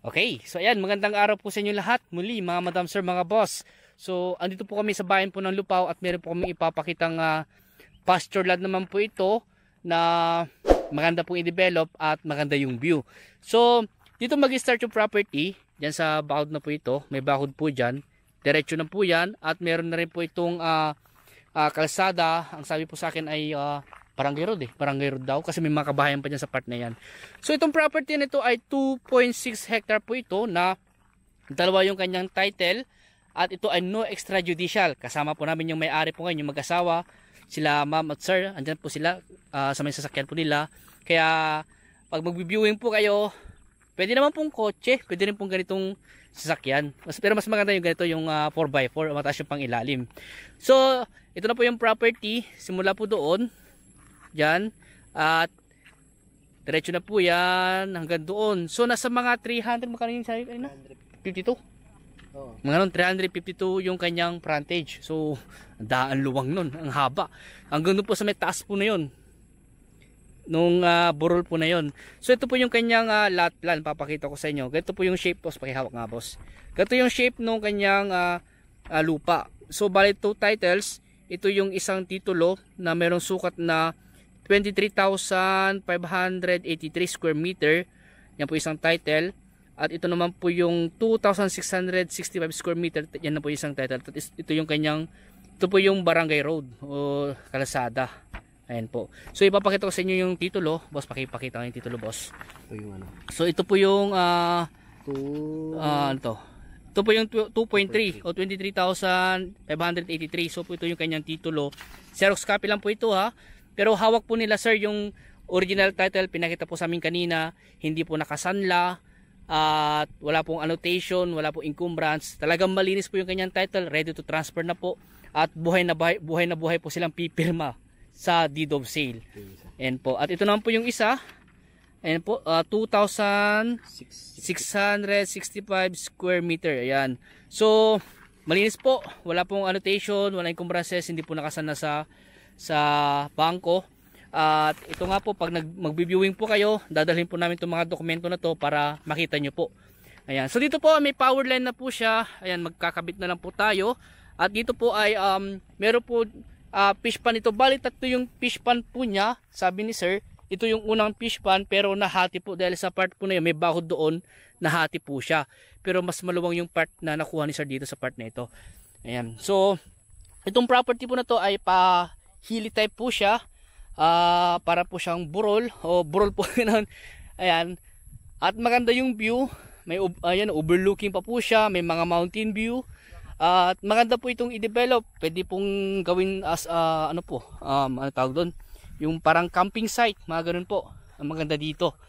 Okay, so ayan, magandang araw po sa inyo lahat. Muli mga madam sir, mga boss. So andito po kami sa bayan po ng Lupao at meron po kami ipapakitang pasture land naman po ito na maganda pong i-develop at maganda yung view. So dito mag-start yung property, dyan sa bakod na po ito, may bakod po dyan. Diretso na po yan at meron na rin po itong kalsada. Ang sabi po sa akin ay Barangay Road Barangay Road daw kasi may mga kabahayan pa dyan sa part na yan. So itong property nito ay 2.6 hectare po ito na dalawa yung kanyang title at ito ay no extrajudicial. Kasama po namin yung may-ari po ngayon, yung mag-asawa, sila ma'am at sir, andyan po sila sa may sasakyan po nila. Kaya pag mag-viewing po kayo, pwede naman pong kotse, pwede rin pong ganitong sasakyan. Pero mas maganda yung ganito, yung 4x4, mataas yung pang ilalim. So ito na po yung property, simula po doon yan at diretso na po yan hanggang doon. So nasa mga 300, magkano yung sabi na? 52? Oh. Mga nun, 352 yung kanyang frontage. So daan luwang nun, ang haba. Hanggang doon po sa may taas po na yun, nung burol po na yun. So ito po yung kanyang lot plan, papakita ko sa inyo. Ganito po yung shape, boss, pakihawak nga boss. Ganito yung shape nung kanyang lupa. So bali 2 titles. Ito yung isang titulo na merong sukat na 23,583 square meter. Yan po isang title. At ito naman po yung 2,665 square meter. Yan na po isang title. At ito yung kanyang, ito po yung Barangay Road o kalsada. Ayan po. So ipapakita ko sa inyo yung titulo. Boss, pakipakita ko yung titulo, boss. Ito yung ano. So ito po yung ito po yung 2.3 o 23,583. So po ito yung kanyang titulo. Xerox copy lang po ito ha. Pero hawak po nila sir yung original title, pinakita po sa amin kanina, hindi po nakasanla at wala pong annotation, wala pong encumbrance. Talagang malinis po yung kanyang title, ready to transfer na po at buhay na buhay po silang pipirma sa deed of sale. Ayan po. At ito naman po yung isa. Ayan po, 2,665 square meter. Ayan. So, malinis po. Wala pong annotation, wala encumbrances, hindi po nakasanla sa bangko. At ito nga po, pag mag-viewing po kayo, dadalhin po namin itong mga dokumento na to para makita nyo po. Ayan. So dito po may power line na po siya. Ayan, magkakabit na lang po tayo. At dito po ay meron po fish pan ito. Bali tatlo yung fish pan po niya, sabi ni sir. Ito yung unang fish pan pero nahati po dahil sa part po na yun, may bakod doon, nahati po siya. Pero mas maluwang yung part na nakuha ni sir dito sa part na ito. Ayan. So itong property po na to ay hili type po siya, para po siyang burol o burol po ganoon. Ayan. At maganda yung view, may ayan, overlooking pa po siya, may mga mountain view. At maganda po itong i-develop, pwede pong gawin as ano tawag doon, yung parang camping site, mga ganoon po. Ang maganda dito.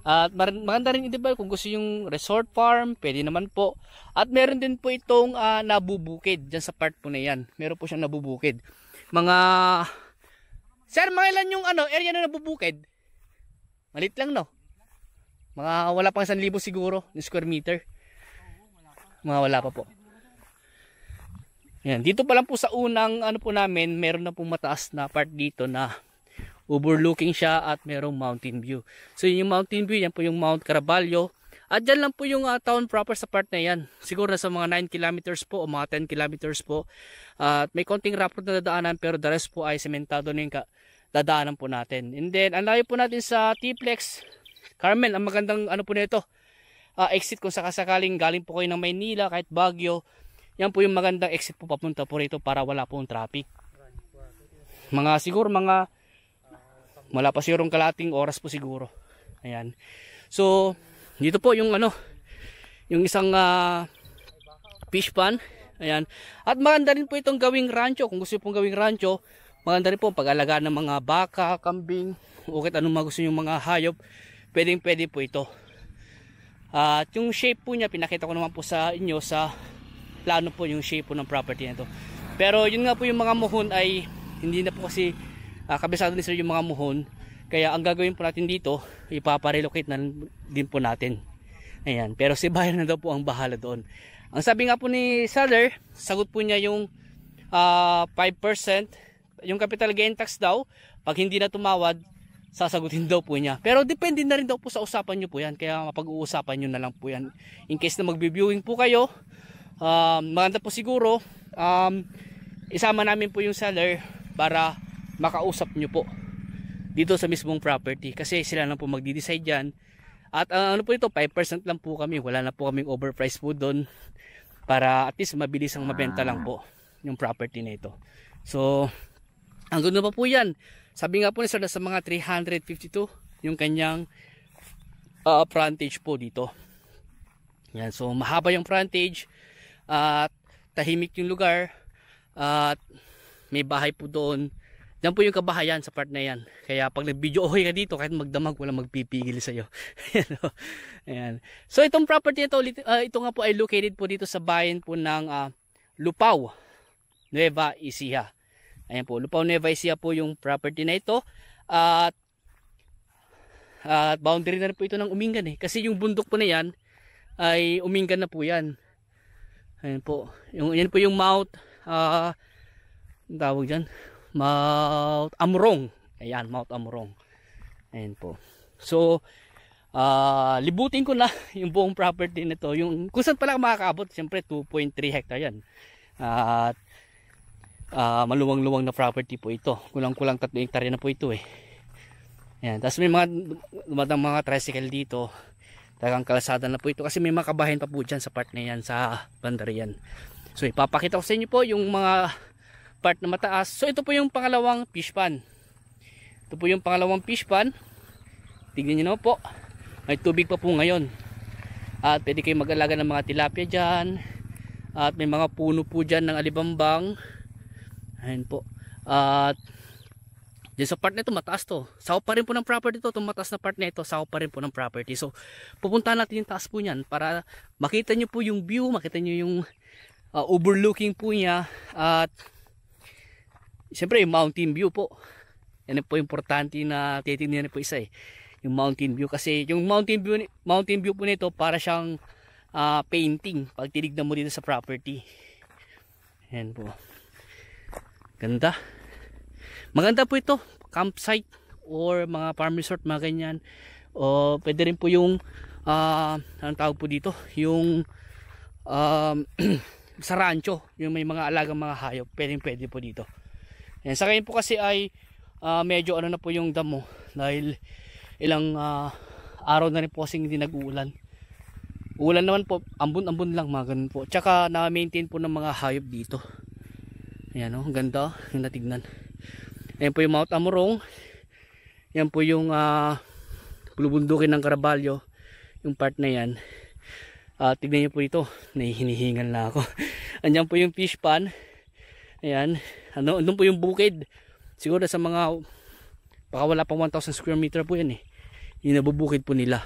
At maganda rin i-develop kung gusto yung resort farm, pwede naman po. At meron din po itong nabubukid dyan sa part po na yan. Meron po siyang nabubukid. Sir, mga ilan yung area na nabubukid? Malit lang, no? Mga wala pang 1,000 siguro yung square meter. Mga wala pa po. Yan, dito pa lang po sa unang po namin, meron na pong mataas na part dito na overlooking siya at merong mountain view. So yung mountain view, yan po yung Mount Caraballo. At dyan lang po yung town proper sa part na yan. Siguro nasa mga 9 kilometers po o mga 10 kilometers po. At may konting rough road na dadaanan pero the rest po ay sementado na yung dadaanan po natin. And then, ang layo po natin sa T-Plex Carmen. Ang magandang po nito, exit kung sakasakaling galing po kayo ng Maynila, kahit Baguio. Yan po yung magandang exit po papunta po rito para wala pong traffic. Siguro wala pa sigurong kalating oras po siguro. Ayan. So, dito po yung yung isang fish pan. Ayan. At maganda rin po itong gawing rancho. Kung gusto pong gawing rancho, maganda rin po pag-alagaan ng mga baka, kambing, o kahit anong gusto yung mga hayop. Pwede po ito. At yung shape po niya, pinakita ko naman po sa inyo sa plano po yung shape po ng property na ito. Pero yun nga po yung mga muhon ay hindi na po kasi kabisado ni sir yung mga muhon. Kaya ang gagawin po natin dito, ipaparelocate na din po natin. Ayan. Pero si buyer na daw po ang bahala doon. Ang sabi nga po ni seller, sagot po niya yung 5%. Yung capital gain tax daw, pag hindi na tumawad, sasagutin daw po niya. Pero depende na rin daw po sa usapan nyo po yan. Kaya mapag-uusapan nyo na lang po yan. In case na mag-viewing po kayo, maganda po siguro isama namin po yung seller para makausap nyo po dito sa mismong property. Kasi sila lang po magdi-decide yan. At ano po ito, 5% lang po kami. Wala na po kaming overprice po doon. Para at least mabilis ang mabenta lang po yung property na ito. So, ang ganda pa po yan. Sabi nga po ni sir, sa mga 352 yung kanyang frontage po dito. Yan, so mahaba yung frontage at tahimik yung lugar at may bahay po doon. Yan po yung kabahayan sa part na yan. Kaya pag nag-video okay ka dito, kahit magdamag, walang magpipigil sa'yo. Ayan. So itong property na ito nga po ay located po dito sa bayan po ng Lupao, Nueva Ecija. Ayan po, Lupao, Nueva Ecija po yung property na ito. At boundary na rin po ito ng Umingan eh. Kasi yung bundok po na yan ay Umingan na po yan. Ayan po. Yan po yung Mount tawag dyan, Mount Amurong. Ayan, Mount Amurong. Ayan po. So libutin ko na yung buong property nito. Yung kung saan pala makakaabot, siyempre 2.3 hectare yan. At maluwang-luwang na property po ito. Kulang-kulang 3 hectare na po ito eh. Ayan. Tapos may mga tricycle dito. Talagang kalsada na po ito. Kasi may mga kabahayan pa po dyan sa part na yan, sa bandar yan. So ipapakita ko sa inyo po yung mga part na mataas. So ito po yung pangalawang fish pan. Ito po yung pangalawang fish pan. Tignan nyo naman po. May tubig pa po ngayon. At pwede kayo mag-alaga ng mga tilapia dyan. At may mga puno po dyan ng alibambang. Ayan po. At dyan sa part na ito, mataas to. Sakop pa rin po ng property to. Itong mataas na part na ito, sakop pa rin po ng property. So pupuntahan natin yung taas po niyan para makita nyo po yung view, makita nyo yung overlooking po niya. At siyempre yung mountain view po. Yan po importante na titignan po isa eh. Yung mountain view. Kasi yung mountain view po nito para siyang painting. Pag tinignan mo dito sa property. Yan po. Ganda. Maganda po ito. Campsite or mga farm resort, mga ganyan. O pwede rin po yung anong tawag po dito? Yung sa rancho. Yung may mga alagang mga hayop. Pwede po dito. Yan. Sa ngayon po kasi ay medyo ano na po yung damo. Dahil ilang araw na rin po kasi hindi nag-uulan. Ulan naman po. Ambon-ambon lang mga ganun po. Tsaka na-maintain po ng mga hayop dito. Ayan o, ang ganda yung natignan. Ayan po yung Mount Amurong. Yan po yung bulubundukin ng Caraballo. Yung part na yan. Tignan nyo po ito. Hinihingal na ako. Andyan po yung fish pan. Ayan. Andun po yung bukid. Siguro sa mga baka wala pang 1,000 square meter po yan eh. Yung nabubukid po nila.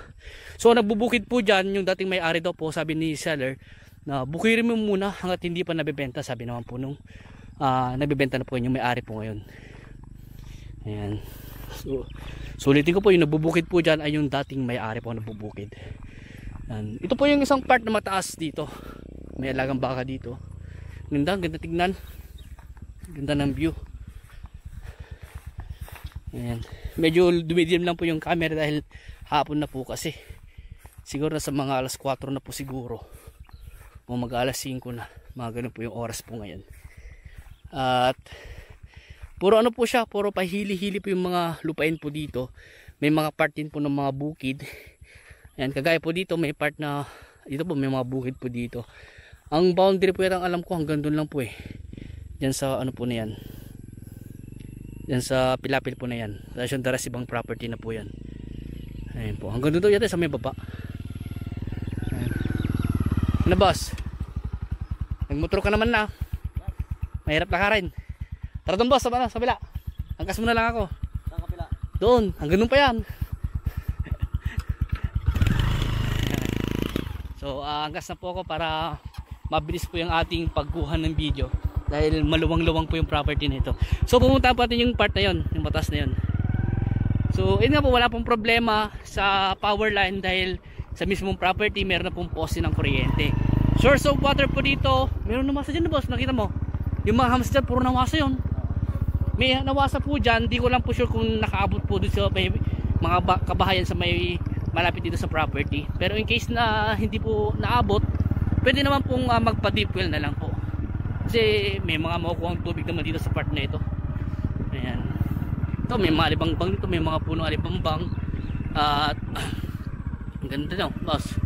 So nagbubukid po dyan. Yung dating may-ari daw po, sabi ni seller, na bukirin mo muna hanggat hindi pa nabibenta. Sabi naman po nung nabibenta na po yung may-ari po ngayon. Ayan. So ulitin ko po, yung nabubukid po dyan ay yung dating may-ari po nabubukid. Ayan. Ito po yung isang part na mataas dito. May alagang baka dito. Ganda, ganda tignan. Ganda ng view. Ayan. Medyo dumidim lang po yung camera dahil hapon na po kasi. Siguro sa mga alas 4 na po siguro. O mag alas 5 na. Mga ganun po yung oras po ngayon. At puro ano po siya, puro pahili-hili po yung mga lupain po dito. May mga part din po ng mga bukid. Ayan, kagaya po dito may part na dito po may mga bukid po dito. Ang boundary po yan, alam ko hanggang doon lang po eh. Diyan sa ano po na yan. Diyan sa Pilapil po na yan. Dahil yung daras ibang property na po yan. Ayan po, hanggang doon yata sa may baba. Ayan. Ano boss? Nagmotor ka naman na. Mahirap lakarin. Tara doon boss, sa bila. Angkas mo na lang ako. Saan kapila? Doon, hanggang doon pa yan. So angkas na po ako para mabilis po yung ating pagkuha ng video. Dahil maluwang-luwang po yung property nito. So pumunta po natin yung part na yon, yung batas na yon. So yun nga po, wala pong problema sa power line dahil sa mismong property meron na pong poste ng kuryente. Source of water po dito, meron namasa dyan na boss, nakita mo? Yung mga hamster dyan, puro namasa yun. may nawasa po dyan. Di ko lang po sure kung nakaabot po dito sa may mga kabahayan sa may malapit dito sa property. Pero in case na hindi po naabot, pwede naman pong magpa-deep well na lang po. Kasi may mga makukuha ang tubig naman dito sa part na ito. Ayan. Ito may mga alibangbang dito, may mga puno alibangbang. At ang ganda daw, boss.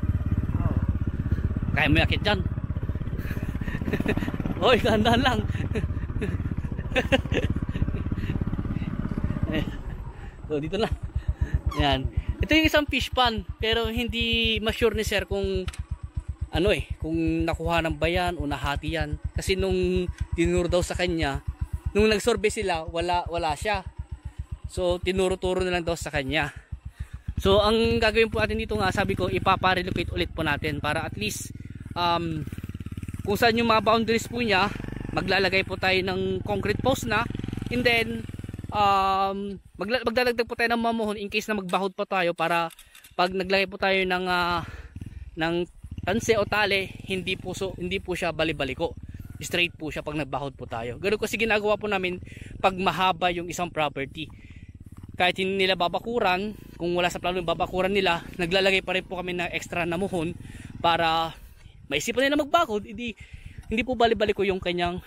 Kaya mo yakit dyan. Hoy, gandahan lang. So dito na. Ayan. Ito yung isang fish pond, pero hindi ma-sure ni sir kung ano kung nakuha ng bayan o nahati yan. Kasi nung tinuro daw sa kanya, nung nag-survey sila, wala siya. So tinuro-turo na lang daw sa kanya. So ang gagawin po natin dito nga, sabi ko ipapa-relocate ulit po natin para at least kung saan yung mga boundaries po niya, maglalagay po tayo ng concrete post na, and then magdadagdag po tayo ng mamuhon in case na magbahod pa tayo, para pag naglagay po tayo ng tanse o tali, hindi po siya bali-baliko, straight po siya pag nagbahod po tayo. Ganun kasi ginagawa po namin pag mahaba yung isang property. Kahit hindi nila babakuran, kung wala sa plano yung babakuran nila, naglalagay pa rin po kami ng extra na muhon para maisipan nila magbakod, hindi po bali-baliko yung kanyang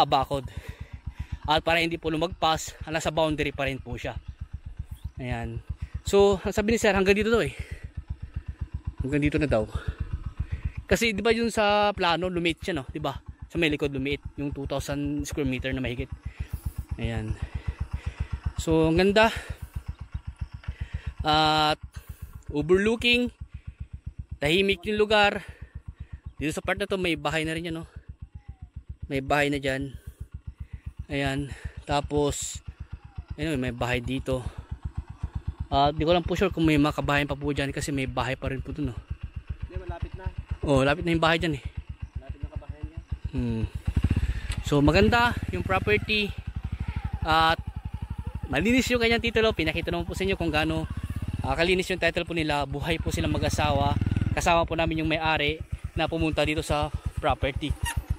bakod. At para hindi po lumagpas, nasa boundary pa rin po siya. Ayan. So, sabi ni sir, hanggang dito daw hanggang dito na daw. Kasi di ba yung sa plano, lumiit siya, no? Di ba? Sa may likod lumiit, yung 2,000 square meter na mahigit. Ayan. So, ang ganda. At overlooking, tahimik yung lugar. Dito sa part na to may bahay na rin yan, no? May bahay na dyan. Ayan. Tapos anyway, may bahay dito. Di ko lang po sure kung may mga kabahayan pa po dyan, kasi may bahay pa rin po dun, no? Hindi, malapit na. Oh, lapit na yung bahay dyan Malapit na kabahayan niya. So maganda yung property. At malinis yung kanyang titulo. Pinakita naman po sa inyo kung gaano kalinis yung title po nila. Buhay po silang mag-asawa. Kasama po namin yung may-ari na pumunta dito sa property.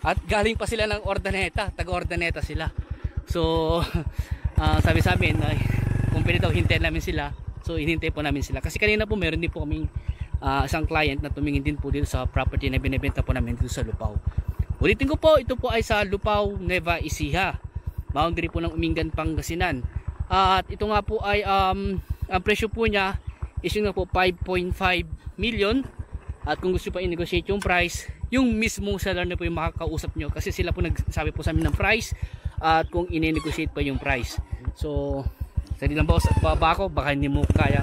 At galing pa sila ng Ordaneta, taga-Ordaneta sila. So sabi sa amin, kung pwede daw hintayin namin sila. So inhintay po namin sila. Kasi kanina po meron din po kaming isang client na tumingin din po dito sa property na binibenta po namin dito sa Lupao. Ulitin ko po, ito po ay sa Lupao, Nueva Ecija, boundary po ng Umingan, Pangasinan. At ito nga po ay ang presyo po niya is yung nga po 5.5 million. At kung gusto pa i-negotiate yung price, yung mismong seller na po yung makakausap nyo, kasi sila po nagsabi po sa amin ng price at kung i-negotiate pa yung price. So sali lang boss, at baba ako, baka hindi mo kaya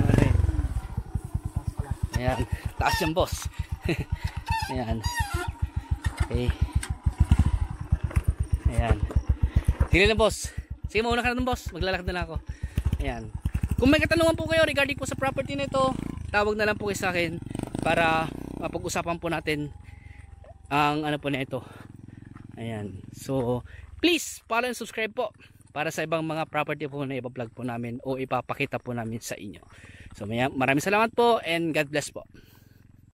ayan, taas yan boss. Ayan. Okay. Ayan. Sige na boss. Sige, mauna ka na dun boss, maglalakad na lang ako. Ayan. Kung may katanungan po kayo regarding po sa property na ito, tawag na lang po kayo sa akin para mapag-usapan po natin ang ano po na ito. Ayan. So please follow and subscribe po para sa ibang mga property po na ipa-vlog po namin o ipapakita po namin sa inyo. So maraming salamat po and God bless po.